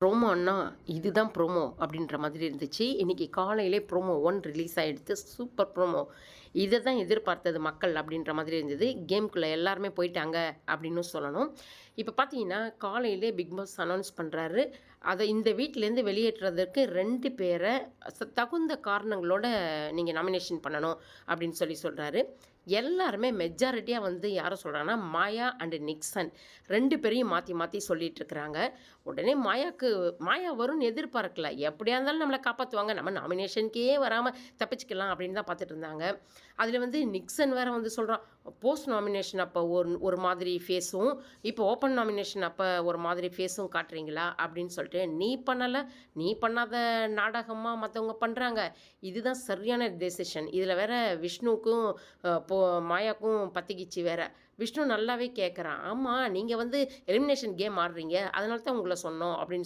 ப்ரோமோன்னா, இதுதான் ப்ரோமோ அப்படின்ற மாதிரி இருந்துச்சு. இன்னைக்கு காலையிலே ப்ரோமோ 1 ரிலீஸ் ஆயிடுத்து. Super promo. இத தான் எதிர்பார்த்தது மக்கள் அப்படின்ற மாதிரி இருந்தது. கேம்குள்ள எல்லாருமே போயிட்டாங்க அப்படின்னு சொல்லணும். இப்ப பார்த்தீங்கன்னா, காலையிலே பிக் பாஸ் அனௌன்ஸ் பண்றாரு. அத இந்த வீட்லேருந்து வெளியேற்றுறதற்கு 2 பேர தகுந்த காரணங்களோட நீங்க நாமினேஷன் பண்ணணும் அப்படின்னு சொல்றாரு. எல்லாருமே மெஜாரிட்டியா வந்து யார சொல்றாங்கன்னா, மாயா அண்ட் நிக்சன் 2 பேரையும் மாத்தி மாத்தி சொல்லிட்டு இருக்கிறாங்க. உடனே மாயா வரும்னு எதிர்பார்க்கல. எப்படியா இருந்தாலும் நம்மள காப்பாத்துவாங்க. நம்ம நாமினேஷனுக்கே வராம தப்பிச்சுக்கலாம் அப்படின்னு தான் பார்த்துட்டு இருந்தாங்க. அதில வந்து நிக்சன் வேற வந்து சொல்றான், போஸ்ட் நாமினேஷன் அப்ப ஒரு மாதிரி ஃபேஸும், இப்போ ஓப்பன் நாமினேஷன் அப்ப ஒரு மாதிரி ஃபேஸும் காட்டுறீங்களா? அப்படின்னு சொல்லிட்டு, நீ பண்ணல, நீ பண்ணாத நாடகமா மத்தவங்க பண்றாங்க. இதுதான் சரியான டெசிஷன். இதில வேற விஷ்ணுவுக்கும் மாயாக்கும் பத்திக்கிச்சு வேற. விஷ்ணு நல்லாவே கேட்குறான். ஆமா, நீங்க வந்து எலிமினேஷன் கேம் ஆடுறீங்க. அதனால தான் உங்கள சொன்னோம் அப்படின்னு